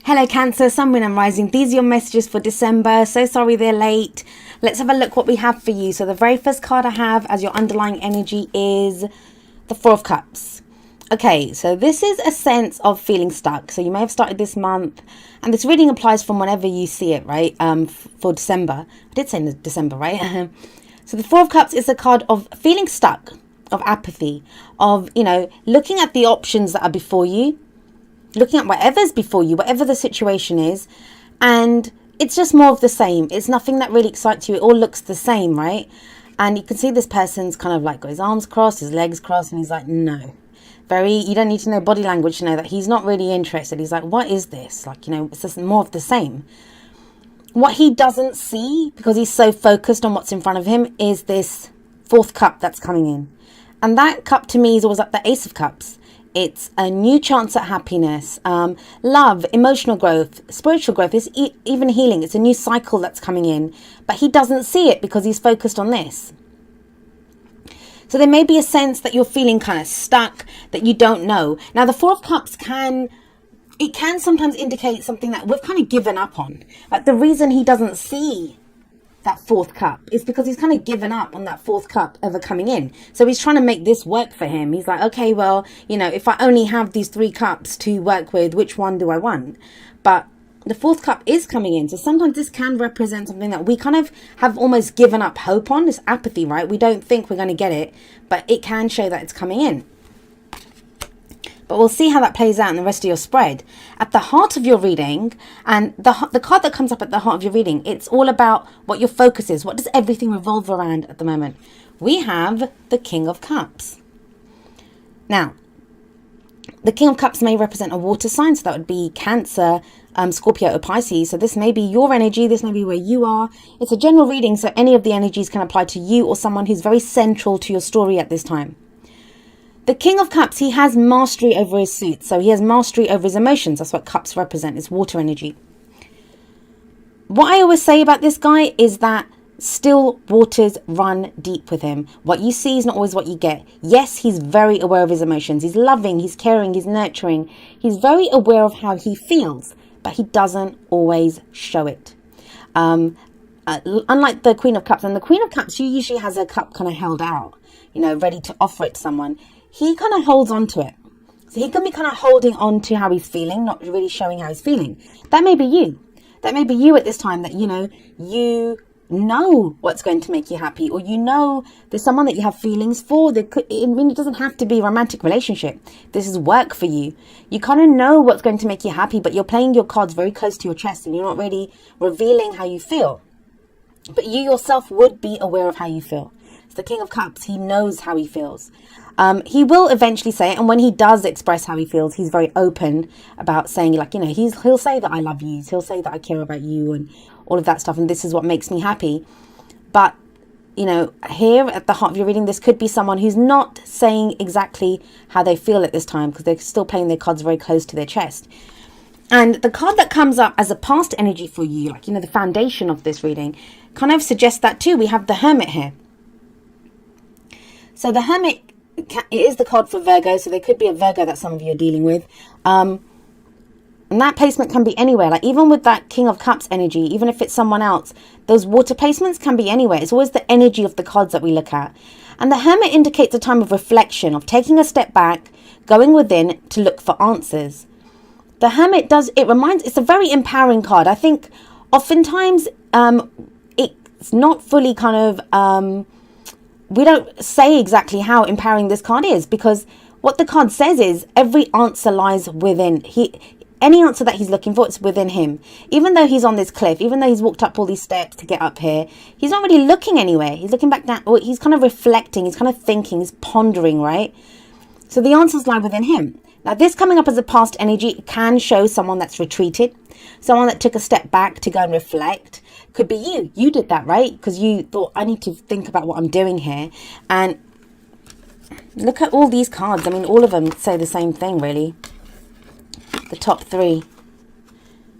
Hello Cancer, Sun, Moon and Rising. These are your messages for December. So sorry they're late. Let's have a look what we have for you. So the very first card I have as your underlying energy is the Four of Cups. Okay, so this is a sense of feeling stuck. So you may have started this month, and this reading applies from whenever you see it, right? For December. I did say December, right? So the Four of Cups is a card of feeling stuck, of apathy, of, looking at the options that are before you, looking at whatever's before you, whatever the situation is, and it's just more of the same. It's nothing that really excites you. It all looks the same, right? And you can see this person's kind of like got his arms crossed, his legs crossed, and he's like, no. You don't need to know body language to know that he's not really interested. He's like, what is this? Like, it's just more of the same. What he doesn't see, because he's so focused on what's in front of him, is this fourth cup that's coming in. And that cup to me is always like the Ace of Cups. It's a new chance at happiness, love, emotional growth, spiritual growth, it's even healing. It's a new cycle that's coming in, but he doesn't see it because he's focused on this. So there may be a sense that you're feeling kind of stuck, that you don't know. Now, the Four of Cups can sometimes indicate something that we've kind of given up on. Like the reason he doesn't see that fourth cup is because he's kind of given up on that fourth cup ever coming in. So he's trying to make this work for him. He's like, okay, well, if I only have these three cups to work with, which one do I want? But the fourth cup is coming in. So sometimes this can represent something that we kind of have almost given up hope on. This apathy, right? We don't think we're going to get it, but it can show that it's coming in. But we'll see how that plays out in the rest of your spread. At the heart of your reading, and the card that comes up at the heart of your reading, it's all about what your focus is. What does everything revolve around at the moment? We have the King of Cups. Now, the King of Cups may represent a water sign, so that would be Cancer, Scorpio or Pisces. So this may be your energy, this may be where you are. It's a general reading, so any of the energies can apply to you or someone who's very central to your story at this time. The King of Cups, he has mastery over his suit. So he has mastery over his emotions. That's what cups represent. It's water energy. What I always say about this guy is that still waters run deep with him. What you see is not always what you get. Yes, he's very aware of his emotions. He's loving, he's caring, he's nurturing. He's very aware of how he feels, but he doesn't always show it. Unlike the Queen of Cups. And the Queen of Cups, she usually has her cup kind of held out, ready to offer it to someone. He kind of holds on to it. So he can be kind of holding on to how he's feeling, not really showing how he's feeling. That may be you. That may be you at this time that, you know what's going to make you happy, or there's someone that you have feelings for. It doesn't have to be a romantic relationship. This is work for you. You kind of know what's going to make you happy, but you're playing your cards very close to your chest and you're not really revealing how you feel. But you yourself would be aware of how you feel. It's the King of Cups. He knows how he feels. He will eventually say it, and when he does express how he feels, he's very open about saying, he'll say that I love you, he'll say that I care about you, and all of that stuff, and this is what makes me happy. But, here at the heart of your reading, this could be someone who's not saying exactly how they feel at this time, because they're still playing their cards very close to their chest. And the card that comes up as a past energy for you, the foundation of this reading, kind of suggests that too. We have the Hermit here. So the Hermit, it is the card for Virgo, so there could be a Virgo that some of you are dealing with. And that placement can be anywhere. Even with that King of Cups energy, even if it's someone else, those water placements can be anywhere. It's always the energy of the cards that we look at. And the Hermit indicates a time of reflection, of taking a step back, going within to look for answers. The Hermit it's a very empowering card. I think oftentimes it's not fully kind of... we don't say exactly how empowering this card is, because what the card says is every answer lies within. Any answer that he's looking for, it's within him. Even though he's on this cliff, even though he's walked up all these steps to get up here, he's not really looking anywhere. He's looking back down, or he's kind of reflecting, he's kind of thinking, he's pondering, right? So the answers lie within him. Now, this coming up as a past energy can show someone that's retreated, someone that took a step back to go and reflect. Could be you. You did that, right? Because you thought, I need to think about what I'm doing here. And look at all these cards. I mean, all of them say the same thing, really. The top three.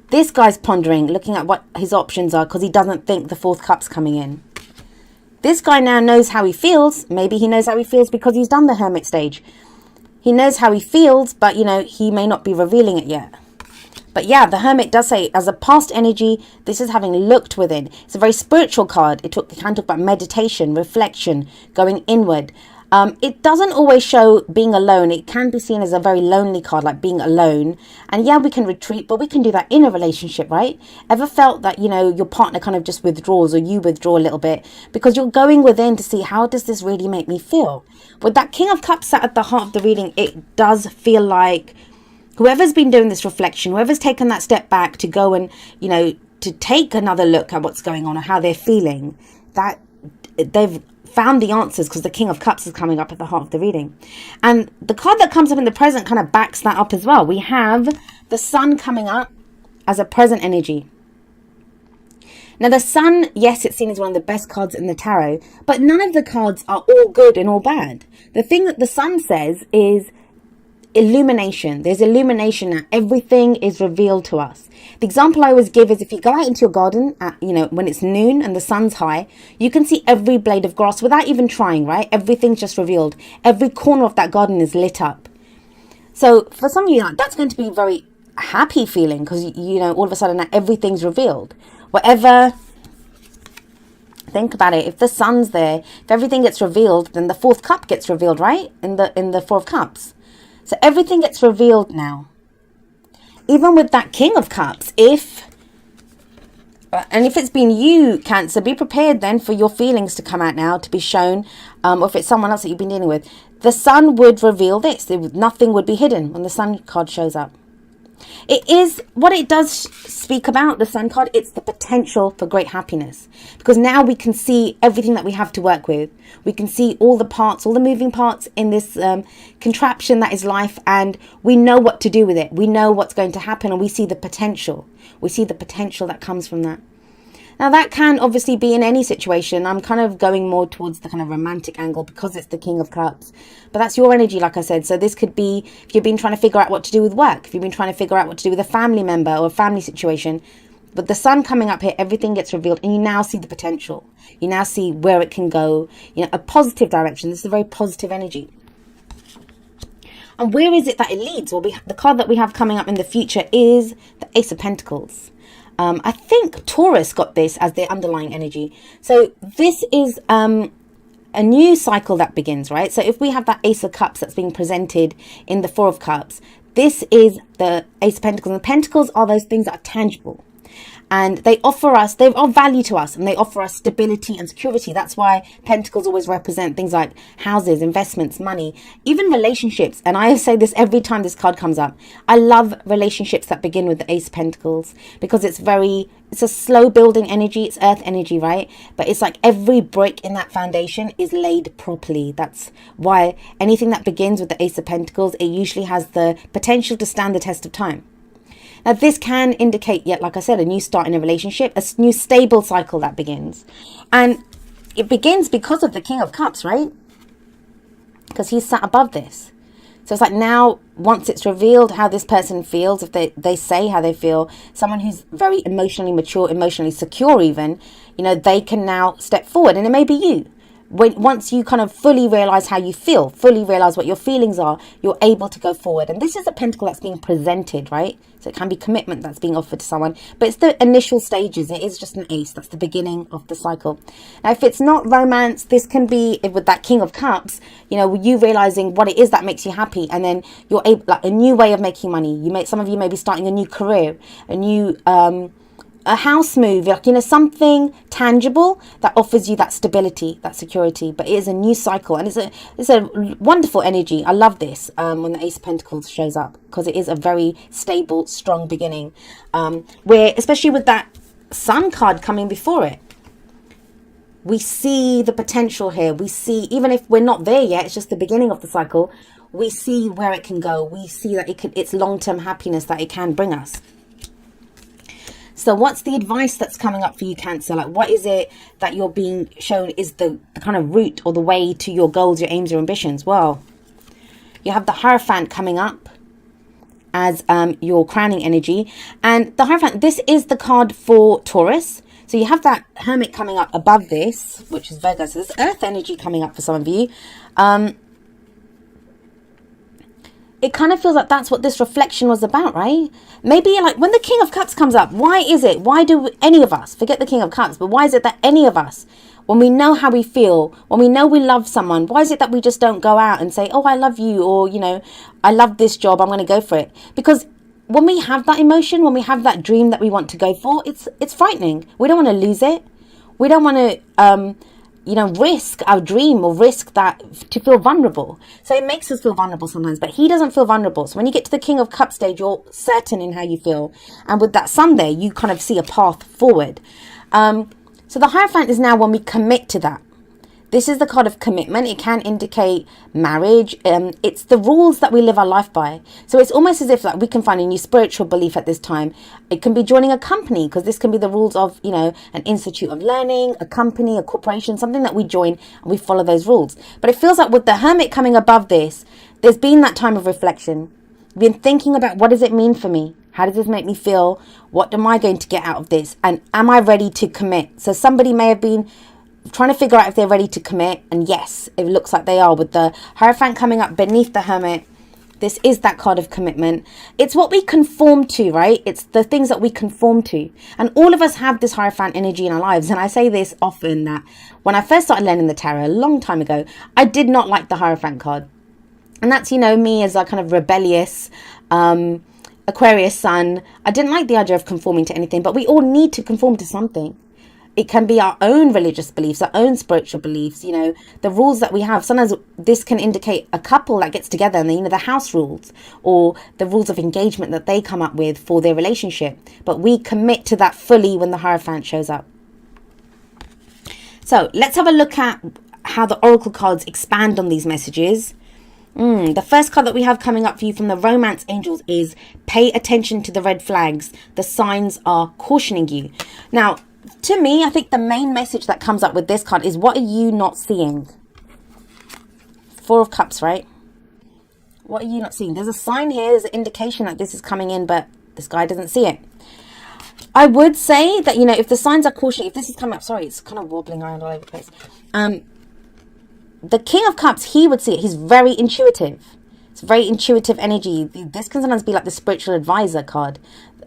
This guy's pondering, looking at what his options are, because he doesn't think the fourth cup's coming in. This guy now knows how he feels. Maybe he knows how he feels because he's done the Hermit stage. He knows how he feels, but, he may not be revealing it yet. But yeah, the Hermit does say, as a past energy, this is having looked within. It's a very spiritual card. It can talk about meditation, reflection, going inward. It doesn't always show being alone. It can be seen as a very lonely card, like being alone. And yeah, we can retreat, but we can do that in a relationship, right? Ever felt that, your partner kind of just withdraws, or you withdraw a little bit because you're going within to see, how does this really make me feel? With that King of Cups sat at the heart of the reading, it does feel like whoever's been doing this reflection, whoever's taken that step back to go and, to take another look at what's going on or how they're feeling, that they've found the answers, because the King of Cups is coming up at the heart of the reading. And the card that comes up in the present kind of backs that up as well. We have the Sun coming up as a present energy. Now the Sun, yes, it's seen as one of the best cards in the tarot, but none of the cards are all good and all bad. The thing that the Sun says is illumination. There's illumination now. Everything is revealed to us. The example I always give is, if you go out into your garden at, when it's noon and the sun's high, you can see every blade of grass without even trying, right? Everything's just revealed. Every corner of that garden is lit up. So for some of you, that's going to be a very happy feeling, because, all of a sudden now everything's revealed. Whatever, think about it. If the sun's there, if everything gets revealed, then the fourth cup gets revealed, right? In the Four of Cups. So everything gets revealed now. Even with that King of Cups, if it's been you, Cancer, be prepared then for your feelings to come out now, to be shown, or if it's someone else that you've been dealing with. The Sun would reveal this. Nothing would be hidden when the Sun card shows up. It is what it does speak about, the Sun card. It's the potential for great happiness, because now we can see everything that we have to work with. We can see all the parts, all the moving parts in this contraption that is life, and we know what to do with it. We know what's going to happen, and we see the potential. We see the potential that comes from that. Now that can obviously be in any situation. I'm kind of going more towards the kind of romantic angle because it's the King of Cups. But that's your energy, like I said. So this could be if you've been trying to figure out what to do with work, if you've been trying to figure out what to do with a family member or a family situation. But the Sun coming up here, everything gets revealed, and you now see the potential. You now see where it can go, a positive direction. This is a very positive energy. And where is it that it leads? Well, the card that we have coming up in the future is the Ace of Pentacles. I think Taurus got this as their underlying energy. So this is a new cycle that begins, right? So if we have that Ace of Cups that's being presented in the Four of Cups, this is the Ace of Pentacles. And the Pentacles are those things that are tangible. And they are value to us, and they offer us stability and security. That's why Pentacles always represent things like houses, investments, money, even relationships. And I say this every time this card comes up. I love relationships that begin with the Ace of Pentacles, because it's a slow building energy. It's earth energy, right? But it's like every brick in that foundation is laid properly. That's why anything that begins with the Ace of Pentacles, it usually has the potential to stand the test of time. Now, this can indicate, yet, like I said, a new start in a relationship, a new stable cycle that begins. And it begins because of the King of Cups, right? Because he's sat above this. So it's like now, once it's revealed how this person feels, if they say how they feel, someone who's very emotionally mature, emotionally secure even, they can now step forward. And it may be you. Once you kind of fully realize how you feel, fully realize what your feelings are, you're able to go forward. And this is a pentacle that's being presented, right? So it can be commitment that's being offered to someone, but it's the initial stages. It is just an ace. That's the beginning of the cycle. Now, if it's not romance, this can be with that King of Cups, you realizing what it is that makes you happy. And then you're able, like, a new way of making money. Some of you may be starting a new career, a new, a house move, something tangible that offers you that stability, that security. But it is a new cycle, and it's a wonderful energy. I love this when the Ace of Pentacles shows up, because it is a very stable, strong beginning, where, especially with that Sun card coming before it, we see the potential here. We see, even if we're not there yet, it's just the beginning of the cycle, we see where it can go. We see that it's long-term happiness that it can bring us. So what's the advice that's coming up for you, Cancer? Like, what is it that you're being shown is the kind of route or the way to your goals, your aims, your ambitions? Well, you have the Hierophant coming up as your crowning energy. And the Hierophant, this is the card for Taurus. So you have that Hermit coming up above this, which is Virgo. So there's earth energy coming up for some of you. it kind of feels like that's what this reflection was about, right? Maybe like when the King of Cups comes up, why do any of us, forget the King of Cups, but why is it that any of us, when we know how we feel, when we know we love someone, why is it that we just don't go out and say, oh, I love you, or, you know, I love this job, I'm going to go for it? Because when we have that emotion, when we have that dream that we want to go for, it's frightening. We don't want to lose it. We don't want to, risk our dream or risk that to feel vulnerable. So it makes us feel vulnerable sometimes, but he doesn't feel vulnerable. So when you get to the King of Cups stage, you're certain in how you feel. And with that Sun there, you kind of see a path forward. So the Hierophant is now when we commit to that. This is the card of commitment. It can indicate marriage. It's the rules that we live our life by. So it's almost as if like we can find a new spiritual belief at this time. It can be joining a company, because this can be the rules of, you know, an institute of learning, a company, a corporation, something that we join and we follow those rules. But it feels like with the Hermit coming above this, there's been that time of reflection. Been thinking about, what does it mean for me? How does this make me feel? What am I going to get out of this? And am I ready to commit? So somebody may have been trying to figure out if they're ready to commit, and yes, it looks like they are. With the Hierophant coming up beneath the Hermit, this is that card of commitment. It's what we conform to, right? It's the things that we conform to, and all of us have this Hierophant energy in our lives. And I say this often, that when I first started learning the tarot a long time ago, I did not like the Hierophant card, and that's, you know, me as a kind of rebellious Aquarius sun. I didn't like the idea of conforming to anything, but we all need to conform to something. It can be our own religious beliefs, our own spiritual beliefs, you know, the rules that we have. Sometimes this can indicate a couple that gets together and, you know, the house rules or the rules of engagement that they come up with for their relationship. But we commit to that fully when the Hierophant shows up. So let's have a look at how the Oracle cards expand on these messages. The first card that we have coming up for you from the Romance Angels is pay attention to the red flags. The signs are cautioning you. Now, to me, I think the main message that comes up with this card is, what are you not seeing? Four of Cups, right? What are you not seeing? There's a sign here. There's an indication that this is coming in, but this guy doesn't see it. I would say that, you know, if the signs are cautioning, if this is coming up, sorry, it's kind of wobbling around all over the place. The King of Cups, he would see it. He's very intuitive. It's very intuitive energy. This can sometimes be like the spiritual advisor card.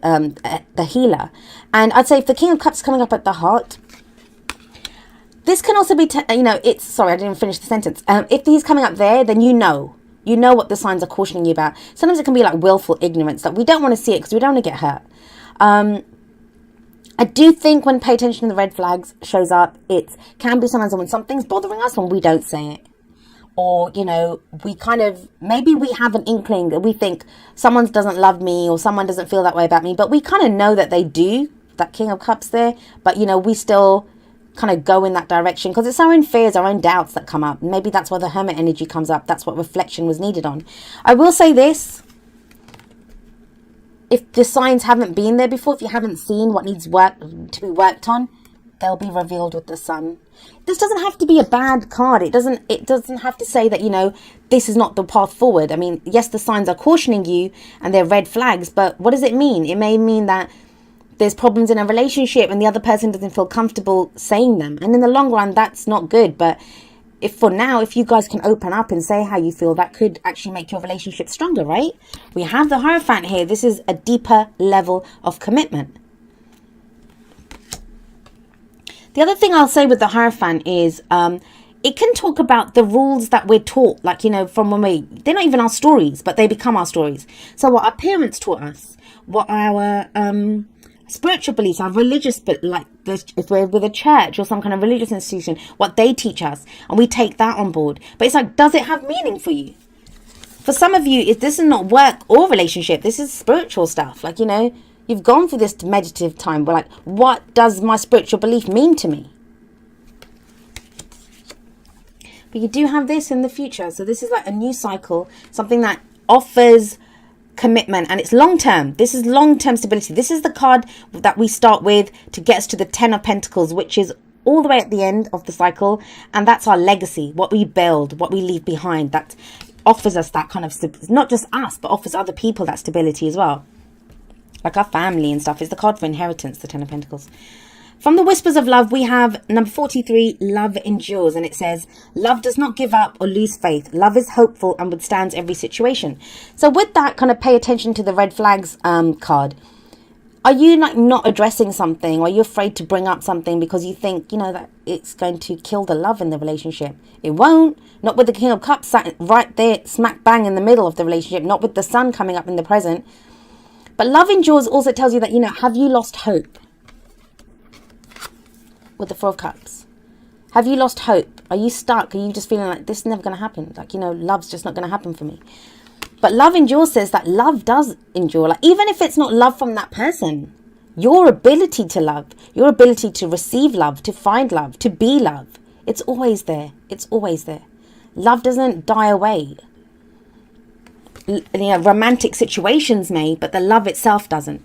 The healer. And I'd say if the King of Cups is coming up at the heart, this can also be, sorry, I didn't finish the sentence. If he's coming up there, then you know what the signs are cautioning you about. Sometimes it can be like willful ignorance, that we don't want to see it because we don't want to get hurt. I do think when pay attention to the red flags shows up, it can be sometimes when something's bothering us when we don't say it. Or, you know, we kind of, maybe we have an inkling that we think someone doesn't love me or someone doesn't feel that way about me, but we kind of know that they do, that King of Cups there, but, you know, we still kind of go in that direction because it's our own fears, our own doubts that come up. Maybe that's why the Hermit energy comes up. That's what reflection was needed on. I will say this. If the signs haven't been there before, if you haven't seen what needs to be worked on, they'll be revealed with the Sun. This doesn't have to be a bad card. It doesn't have to say that, you know, this is not the path forward. I mean, yes, the signs are cautioning you and they're red flags, but what does it mean? It may mean that there's problems in a relationship and the other person doesn't feel comfortable saying them. And in the long run, that's not good. But if you guys can open up and say how you feel, that could actually make your relationship stronger, right? We have the Hierophant here. This is a deeper level of commitment. The other thing I'll say with the Hierophant is it can talk about the rules that we're taught, like, you know, from when they're not even our stories, but they become our stories. So what our parents taught us, what our spiritual beliefs, our religious, but like this, if we're with a church or some kind of religious institution, what they teach us, and we take that on board. But it's like, does it have meaning for you? For some of you, this is not work or relationship. This is spiritual stuff. Like, you know, you've gone through this meditative time. We're like, what does my spiritual belief mean to me? But you do have this in the future. So this is like a new cycle, something that offers commitment, and it's long term. This is long term stability. This is the card that we start with to get us to the Ten of Pentacles, which is all the way at the end of the cycle, and that's our legacy, what we build, what we leave behind. That offers us that kind of, not just us, but offers other people that stability as well, like our family and stuff. It's the card for inheritance, the Ten of Pentacles. From the Whispers of Love, we have number 43, Love Endures. And it says, love does not give up or lose faith. Love is hopeful and withstands every situation. So with that, kind of pay attention to the red flags card. Are you like not addressing something? Or are you afraid to bring up something because you think, you know, that it's going to kill the love in the relationship? It won't. Not with the King of Cups sat right there, smack bang in the middle of the relationship. Not with the Sun coming up in the present. But love endures also tells you that, you know, have you lost hope? With the Four of Cups. Have you lost hope? Are you stuck? Are you just feeling like this is never going to happen? Like, you know, love's just not going to happen for me. But love endures says that love does endure. Like, even if it's not love from that person, your ability to love, your ability to receive love, to find love, to be love, it's always there. It's always there. Love doesn't die away. You know, romantic situations may, but the love itself doesn't.